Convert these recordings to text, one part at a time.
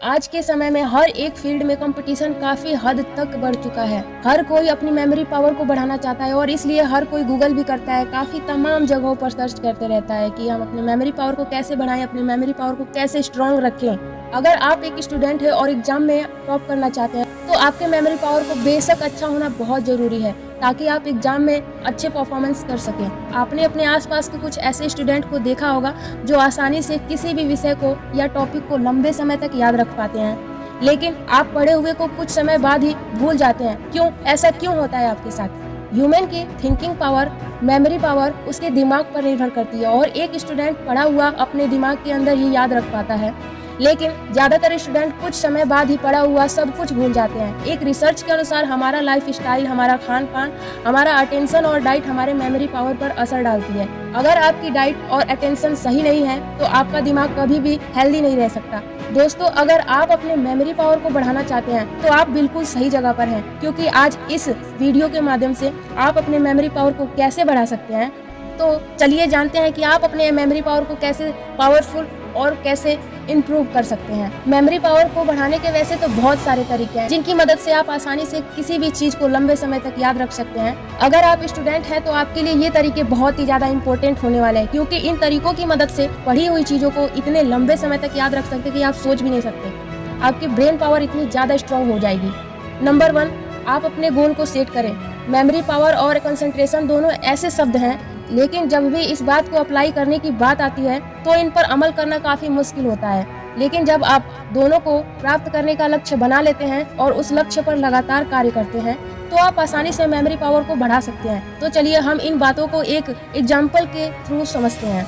आज के समय में हर एक फील्ड में कंपटीशन काफी हद तक बढ़ चुका है। हर कोई अपनी मेमोरी पावर को बढ़ाना चाहता है और इसलिए हर कोई गूगल भी करता है, काफी तमाम जगहों पर सर्च करते रहता है कि हम अपनी मेमोरी पावर को कैसे बढ़ाएं, अपनी मेमोरी पावर को कैसे स्ट्रॉन्ग रखें। अगर आप एक स्टूडेंट है और एग्जाम में टॉप करना चाहते हैं तो आपके मेमोरी पावर को बेशक अच्छा होना बहुत जरूरी है ताकि आप एग्जाम में अच्छे परफॉर्मेंस कर सकें। आपने अपने आसपास के कुछ ऐसे स्टूडेंट को देखा होगा जो आसानी से किसी भी विषय को या टॉपिक को लंबे समय तक याद रख पाते हैं, लेकिन आप पढ़े हुए को कुछ समय बाद ही भूल जाते हैं। क्यों? ऐसा क्यों होता है आपके साथ? ह्यूमन की थिंकिंग पावर, मेमोरी पावर उसके दिमाग पर निर्भर करती है और एक स्टूडेंट पढ़ा हुआ अपने दिमाग के अंदर ही याद रख पाता है, लेकिन ज्यादातर स्टूडेंट कुछ समय बाद ही पढ़ा हुआ सब कुछ भूल जाते हैं। एक रिसर्च के अनुसार हमारा लाइफ स्टाइल, हमारा खान पान, हमारा अटेंशन और डाइट हमारे मेमोरी पावर पर असर डालती है। अगर आपकी डाइट और अटेंशन सही नहीं है तो आपका दिमाग कभी भी हेल्दी नहीं रह सकता। दोस्तों, अगर आप अपने मेमोरी पावर को बढ़ाना चाहते हैं तो आप बिल्कुल सही जगह पर हैं, क्योंकि आज इस वीडियो के माध्यम से आप अपने मेमोरी पावर को कैसे बढ़ा सकते हैं। तो चलिए जानते हैं कि आप अपने मेमोरी पावर को कैसे पावरफुल और कैसे इम्प्रूव कर सकते हैं। मेमोरी पावर को बढ़ाने के वैसे तो बहुत सारे तरीके हैं जिनकी मदद से आप आसानी से किसी भी चीज को लंबे समय तक याद रख सकते हैं। अगर आप स्टूडेंट हैं तो आपके लिए ये तरीके बहुत ही ज्यादा इम्पोर्टेंट होने वाले हैं, क्योंकि इन तरीकों की मदद से पढ़ी हुई चीजों को इतने लंबे समय तक याद रख सकते कि आप सोच भी नहीं सकते। आपकी ब्रेन पावर इतनी ज्यादा स्ट्रांग हो जाएगी। नंबर 1, आप अपने गोल को सेट करें। मेमोरी पावर और कंसंट्रेशन दोनों ऐसे शब्द हैं, लेकिन जब भी इस बात को अप्लाई करने की बात आती है तो इन पर अमल करना काफी मुश्किल होता है। लेकिन जब आप दोनों को प्राप्त करने का लक्ष्य बना लेते हैं और उस लक्ष्य पर लगातार कार्य करते हैं तो आप आसानी से मेमोरी पावर को बढ़ा सकते हैं। तो चलिए हम इन बातों को एक एग्जाम्पल के थ्रू समझते हैं।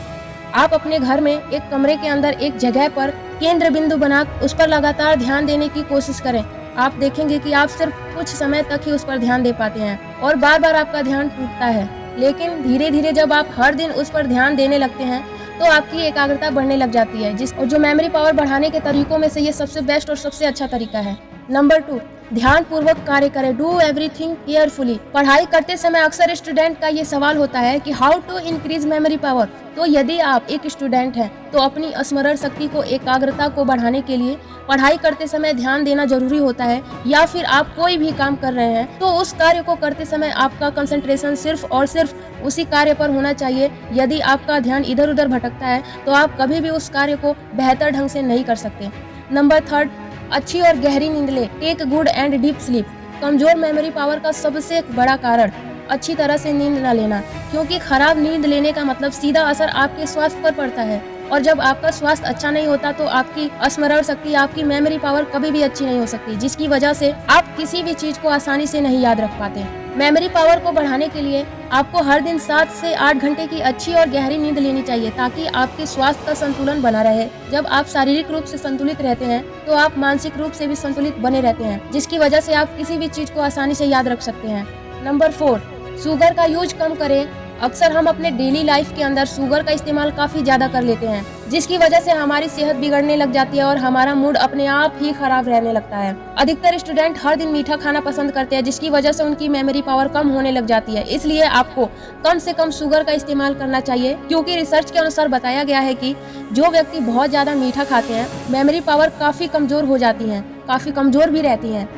आप अपने घर में एक कमरे के अंदर एक जगह पर केंद्र बिंदु बना उस पर लगातार ध्यान देने की कोशिश करें। आप देखेंगे कि आप सिर्फ कुछ समय तक ही उस पर ध्यान दे पाते हैं और बार बार आपका ध्यान टूटता है। लेकिन धीरे धीरे जब आप हर दिन उस पर ध्यान देने लगते हैं तो आपकी एकाग्रता बढ़ने लग जाती है, और जो मेमोरी पावर बढ़ाने के तरीकों में से ये सबसे बेस्ट और सबसे अच्छा तरीका है। नंबर 2, ध्यान पूर्वक कार्य करें। Do everything carefully. पढ़ाई करते समय अक्सर स्टूडेंट का ये सवाल होता है कि how to increase memory power. तो यदि आप एक स्टूडेंट हैं तो अपनी स्मरण शक्ति को, एकाग्रता को बढ़ाने के लिए पढ़ाई करते समय ध्यान देना जरूरी होता है, या फिर आप कोई भी काम कर रहे हैं तो उस कार्य को करते समय आपका कंसंट्रेशन सिर्फ और सिर्फ उसी कार्य पर होना चाहिए। यदि आपका ध्यान इधर उधर भटकता है तो आप कभी भी उस कार्य को बेहतर ढंग से नहीं कर सकते। नंबर 3, अच्छी और गहरी नींद लें। Take good and deep sleep. कमजोर मेमोरी पावर का सबसे बड़ा कारण अच्छी तरह से नींद न लेना, क्योंकि खराब नींद लेने का मतलब सीधा असर आपके स्वास्थ्य पर पड़ता है, और जब आपका स्वास्थ्य अच्छा नहीं होता तो आपकी स्मरण शक्ति, आपकी मेमोरी पावर कभी भी अच्छी नहीं हो सकती, जिसकी वजह से आप किसी भी चीज को आसानी से नहीं याद रख पाते। मेमोरी पावर को बढ़ाने के लिए आपको हर दिन 7 से 8 घंटे की अच्छी और गहरी नींद लेनी चाहिए ताकि आपके स्वास्थ्य का संतुलन बना रहे। जब आप शारीरिक रूप से संतुलित रहते हैं तो आप मानसिक रूप से भी संतुलित बने रहते हैं, जिसकी वजह से आप किसी भी चीज को आसानी से याद रख सकते हैं। नंबर 4, शुगर का यूज कम करें। अक्सर हम अपने डेली लाइफ के अंदर शुगर का इस्तेमाल काफी ज्यादा कर लेते हैं, जिसकी वजह से हमारी सेहत बिगड़ने लग जाती है और हमारा मूड अपने आप ही खराब रहने लगता है। अधिकतर स्टूडेंट हर दिन मीठा खाना पसंद करते हैं, जिसकी वजह से उनकी मेमोरी पावर कम होने लग जाती है। इसलिए आपको कम से कम शुगर का इस्तेमाल करना चाहिए, क्योंकि रिसर्च के अनुसार बताया गया है कि जो व्यक्ति बहुत ज्यादा मीठा खाते हैं मेमोरी पावर काफी कमजोर हो जाती है, काफी कमजोर भी रहती है।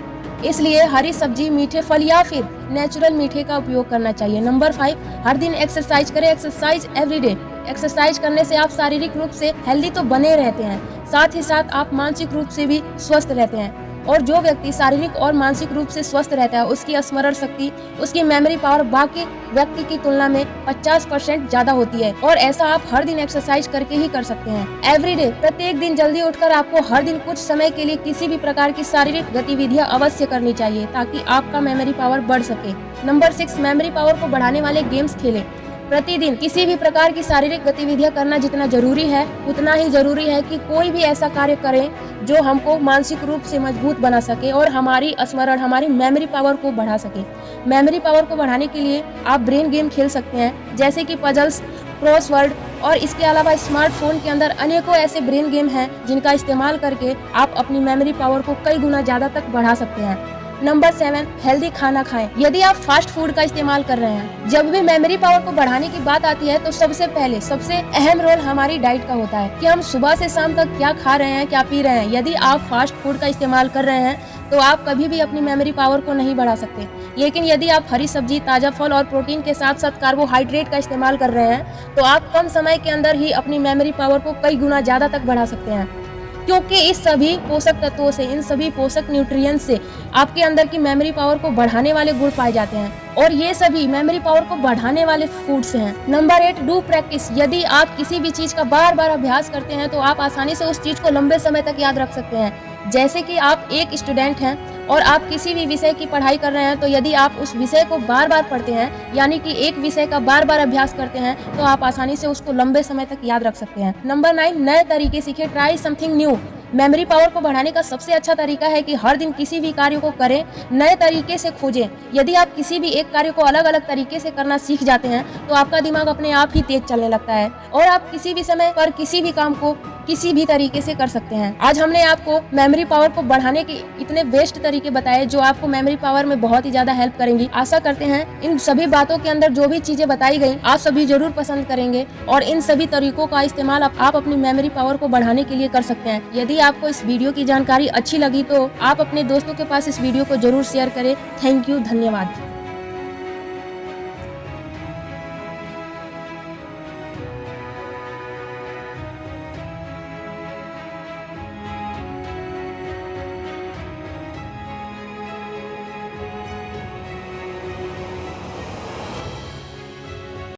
इसलिए हरी सब्जी, मीठे फल या फिर नेचुरल मीठे का उपयोग करना चाहिए। नंबर 5, हर दिन एक्सरसाइज करें। Exercise everyday. एक्सरसाइज करने से आप शारीरिक रूप से हेल्दी तो बने रहते हैं, साथ ही साथ आप मानसिक रूप से भी स्वस्थ रहते हैं। और जो व्यक्ति शारीरिक और मानसिक रूप से स्वस्थ रहता है उसकी स्मरण शक्ति, उसकी मेमोरी पावर बाकी व्यक्ति की तुलना में 50% ज्यादा होती है, और ऐसा आप हर दिन एक्सरसाइज करके ही कर सकते हैं। एवरीडे, प्रत्येक दिन जल्दी उठकर आपको हर दिन कुछ समय के लिए किसी भी प्रकार की शारीरिक गतिविधियां अवश्य करनी चाहिए ताकि आपका मेमोरी पावर बढ़ सके। नंबर 6, मेमोरी पावर को बढ़ाने वाले गेम्स खेलें। प्रतिदिन किसी भी प्रकार की शारीरिक गतिविधियां करना जितना जरूरी है उतना ही जरूरी है कि कोई भी ऐसा कार्य करें जो हमको मानसिक रूप से मजबूत बना सके और हमारी स्मरण, हमारी मेमोरी पावर को बढ़ा सके। मेमोरी पावर को बढ़ाने के लिए आप ब्रेन गेम खेल सकते हैं, जैसे कि पजल्स, क्रॉसवर्ड, और इसके अलावा स्मार्टफोन के अंदर अनेकों ऐसे ब्रेन गेम हैं जिनका इस्तेमाल करके आप अपनी मेमोरी पावर को कई गुना ज्यादा तक बढ़ा सकते हैं। नंबर 7, हेल्दी खाना खाएं। यदि आप फास्ट फूड का इस्तेमाल कर रहे हैं, जब भी मेमोरी पावर को बढ़ाने की बात आती है तो सबसे पहले सबसे अहम रोल हमारी डाइट का होता है कि हम सुबह से शाम तक क्या खा रहे हैं, क्या पी रहे हैं। यदि आप फास्ट फूड का इस्तेमाल कर रहे हैं तो आप कभी भी अपनी मेमोरी पावर को नहीं बढ़ा सकते। लेकिन यदि आप हरी सब्जी, ताजा फल और प्रोटीन के साथ साथ कार्बोहाइड्रेट का इस्तेमाल कर रहे हैं तो आप कम समय के अंदर ही अपनी मेमोरी पावर को कई गुना ज्यादा तक बढ़ा सकते हैं, क्योंकि इस सभी पोषक तत्वों से, इन सभी पोषक न्यूट्रिएंट्स से आपके अंदर की मेमोरी पावर को बढ़ाने वाले गुण पाए जाते हैं और ये सभी मेमोरी पावर को बढ़ाने वाले फूड्स हैं। Number 8, do practice. यदि आप किसी भी चीज का बार बार अभ्यास करते हैं तो आप आसानी से उस चीज को लंबे समय तक याद रख सकते हैं। जैसे कि आप एक स्टूडेंट हैं और आप किसी भी विषय की पढ़ाई कर रहे हैं, तो यदि आप उस विषय को बार बार पढ़ते हैं, यानी कि एक विषय का बार बार अभ्यास करते हैं, तो आप आसानी से उसको लंबे समय तक याद रख सकते हैं। नंबर 9, नए तरीके सीखें। Try something new. Memory power को बढ़ाने का सबसे अच्छा तरीका है कि हर दिन किसी भी कार्य को करें, नए तरीके से खोजें। यदि आप किसी भी एक कार्य को अलग अलग तरीके से करना सीख जाते हैं तो आपका दिमाग अपने आप ही तेज चलने लगता है और आप किसी भी समय पर किसी भी काम को किसी भी तरीके से कर सकते हैं। आज हमने आपको मेमोरी पावर को बढ़ाने के इतने बेस्ट तरीके बताए जो आपको मेमोरी पावर में बहुत ही ज्यादा हेल्प करेंगी। आशा करते हैं इन सभी बातों के अंदर जो भी चीजें बताई गई आप सभी जरूर पसंद करेंगे और इन सभी तरीकों का इस्तेमाल आप अपनी मेमोरी पावर को बढ़ाने के लिए कर सकते हैं। यदि आपको इस वीडियो की जानकारी अच्छी लगी तो आप अपने दोस्तों के पास इस वीडियो को जरूर शेयर करें। थैंक यू, धन्यवाद।